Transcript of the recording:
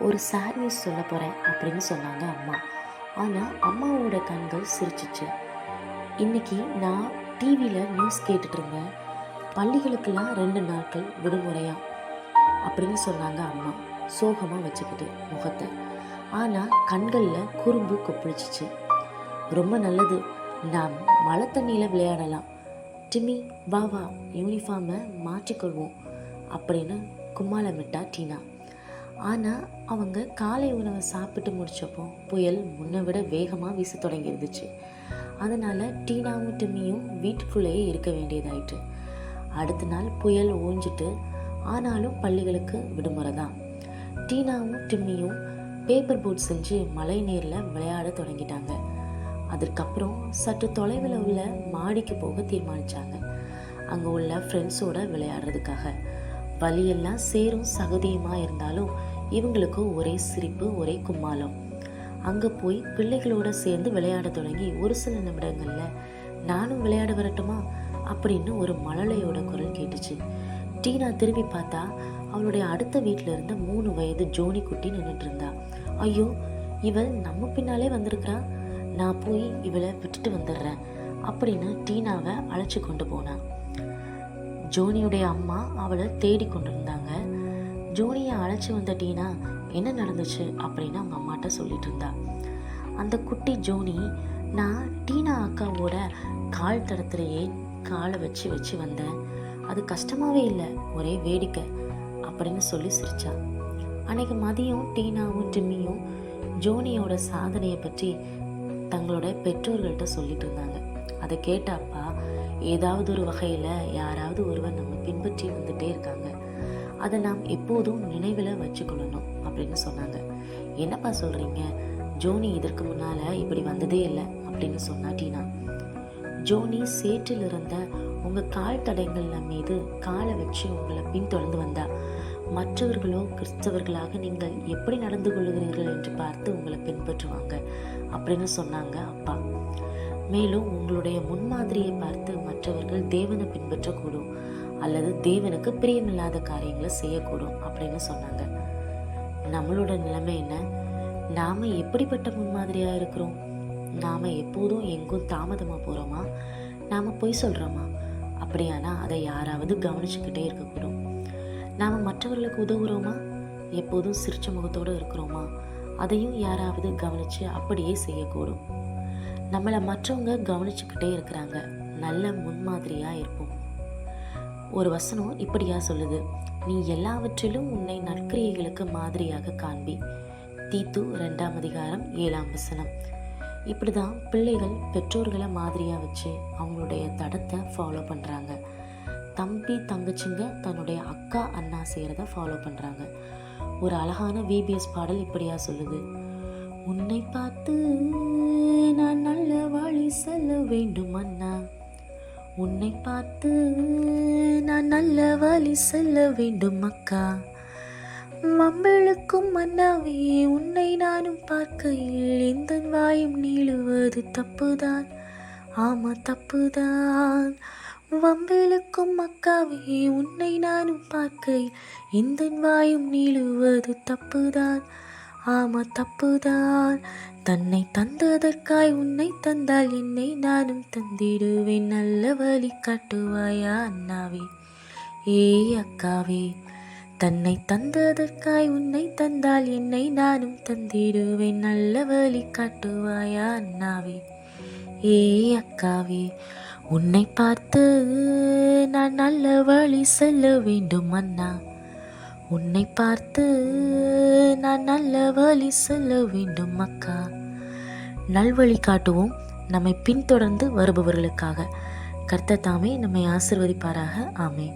ஒரு sad news சொல்ல போகிறேன் அப்படின்னு சொன்னாங்க அம்மா. ஆனால் அம்மாவோட கண்கள் சிரிச்சிச்சு. இன்னைக்கு நான் டிவியில் நியூஸ் கேட்டுட்டு இருந்தேன். பள்ளிகளுக்கெல்லாம் 2 நாட்கள் விடுமுறையா அப்படின்னு சொன்னாங்க அம்மா, சோகமாக வச்சுக்கிட்டு முகத்தை. ஆனால் கண்களில் குறும்பு கொப்பளிச்சிச்சு. ரொம்ப நல்லது, நாம் மழை தண்ணியில் விளையாடலாம். டிமி வா வா, யூனிஃபார்மை மாற்றிக்கொள்வோம் அப்படின்னு கும்மாளமிட்டா டீனா. ஆனால் அவங்க காலை உணவை சாப்பிட்டு முடித்தப்போ புயல் முன்னை விட வேகமாக வீச தொடங்கியிருந்துச்சு. அதனால் டீனாவும் டிம்மியும் வீட்டுக்குள்ளேயே இருக்க வேண்டியதாயிட்டு. அடுத்த நாள் புயல் ஓஞ்சிட்டு, ஆனாலும் பள்ளிகளுக்கு விடுமுறை தான். டீனாவும் டிம்மியும் பேப்பர் போட் செஞ்சு மழை நீரில் விளையாட தொடங்கிட்டாங்க. அதுக்கப்புறம் சற்று தொலைவில் உள்ள மாடிக்கு போக தீர்மானித்தாங்க, அங்கே உள்ள ஃப்ரெண்ட்ஸோடு விளையாடுறதுக்காக. வழியெல்லாம் சேரும் சகதியுமாக இருந்தாலும் இவங்களுக்கு ஒரே சிரிப்பு, ஒரே கும்மாளம். அங்கே போய் பிள்ளைகளோடு சேர்ந்து விளையாட தொடங்கி ஒரு சில நிமிடங்களில் நானும் விளையாட வரட்டுமா அப்படின்னு ஒரு மழலையோட குரல் கேட்டுச்சு. டீனா திரும்பி பார்த்தா அவளுடைய அடுத்த வீட்டில் இருந்த 3 வயது ஜோனி குட்டி நின்றுட்டு இருந்தா. ஐயோ, இவள் நம்ம பின்னாலே வந்திருக்கிறா, நான் போய் இவளை விட்டுட்டு வந்துடுறேன் அப்படின்னு டீனாவை அழைச்சி கொண்டு போனான். ஜோனியுடைய அம்மா அவளை தேடி கொண்டு இருந்தாங்க. ஜோனியை அழைச்சி வந்த டீனா என்ன நடந்துச்சு அப்படின்னு அவங்க அம்மாட்ட சொல்லிட்டு இருந்தா. அந்த குட்டி ஜோனி, நான் டீனா அக்காவோட கால் தடத்துலையே காலை வச்சு வச்சு வந்தேன், அது கஷ்டமாகவே இல்லை, ஒரே வேடிக்கை அப்படின்னு சொல்லி சிரிச்சா. அன்னைக்கு மதியம் டீனாவும் டிம்மியும் ஜோனியோட சாதனையை பற்றி தங்களோட பெற்றோர்கள்ட்ட சொல்லிட்டு இருந்தாங்க. அதை கேட்ட அப்பா, ஏதாவது ஒரு வகையில் யாராவது ஒருவர் நம்ம பின்பற்றி வந்துட்டே இருக்காங்க, அதை நாம் எப்போதும் நினைவில் வச்சுக்கொள்ளணும் அப்படின்னு சொன்னாங்க. என்னப்பா சொல்கிறீங்க, ஜோனி இதற்கு முன்னால் இப்படி வந்ததே இல்லை அப்படின்னு சொன்னா டீனா. ஜோனி சேற்றில் இருந்த உங்கள் கால் தடங்கள் மீது காலை வச்சு உங்களை பின்தொடர்ந்து வந்தா, மற்றவர்களோ கிறிஸ்தவர்களாக நீங்கள் எப்படி நடந்து கொள்ளுகிறீர்கள் என்று பார்த்து உங்களை பின்பற்றுவாங்க அப்படின்னு சொன்னாங்க அப்பா. மேலும் உங்களுடைய முன்மாதிரியை பார்த்து மற்றவர்கள் தேவனை பின்பற்றக்கூடும் அல்லது தேவனுக்கு பிரியமில்லாத காரியங்களை செய்யக்கூடும் அப்படின்னு சொன்னாங்க. நம்மளோட நிலைமை என்ன? நாம் எப்படிப்பட்ட முன்மாதிரியாக இருக்கிறோம்? நாம் எப்போதும் எங்கும் தாமதமாக போகிறோமா? நாம் பொய் சொல்கிறோமா? அப்படியானா அதை யாராவது கவனிச்சுக்கிட்டே இருக்கக்கூடும். நாம் மற்றவர்களுக்கு உதவுகிறோமா? எப்போதும் சிரிச்ச முகத்தோடு இருக்கிறோமா? அதையும் யாராவது கவனித்து அப்படியே செய்யக்கூடும். நம்மளை மற்றவங்க கவனிச்சுக்கிட்டே இருக்கிறாங்க, நல்ல முன்மாதிரியாக இருப்போம். ஒரு வசனம் இப்படியா சொல்லுது, நீ எல்லாவற்றிலும் உன்னை நற்கிரியைகளுக்கு மாதிரியாக காண்பி. தீத்து 2ஆம் அதிகாரம் 7ஆம் வசனம். இப்படி தான் பிள்ளைகள் பெற்றோர்களை மாதிரியாக வச்சு அவங்களுடைய தடத்தை ஃபாலோ பண்ணுறாங்க. தம்பி தங்கச்சிங்க தன்னுடைய அக்கா அண்ணா செய்கிறத ஃபாலோ பண்ணுறாங்க. ஒரு அழகான விபிஎஸ் பாடல் இப்படியா சொல்லுது, உன்னை பார்த்து நான் நல்ல வழி செல்ல வேண்டும் அண்ணா, உன்னை பார்த்து நான் நல்ல வழி செல்ல வேண்டும் அக்கா, வம்பிழுக்கும் அண்ணாவே உன்னை நானும் பார்க்கையில் எந்த வாயும் நீளுவது தப்புதான், ஆமா தப்புதான், வம்பிழுக்கும் அக்காவே உன்னை நானும் பார்க்கையில் எந்த வாயும் நீளுவது தப்புதான், ஆமா தப்புதான், தன்னை தந்ததற்காய் உன்னை தந்தால் என்னை நானும் தந்திடுவேன், நல்ல வழி காட்டுவாயா அண்ணாவே ஏ அக்காவே, தன்னை தந்ததற்காய் உன்னை தந்தால் என்னை நானும் தந்திடுவேன், நல்ல வழி காட்டுவாயா அண்ணாவே ஏ அக்காவே, உன்னை பார்த்து நான் நல்ல வழி செல்ல வேண்டும் அண்ணா, உன்னை பார்த்து நான் நல்ல வழி செல்ல வேண்டும் அக்கா. நல்வழி காட்டுவோம் நம்மை பின்தொடர்ந்து வருபவர்களுக்காக. கர்த்தர் தாமே நம்மை ஆசீர்வதிப்பாராக. ஆமென்.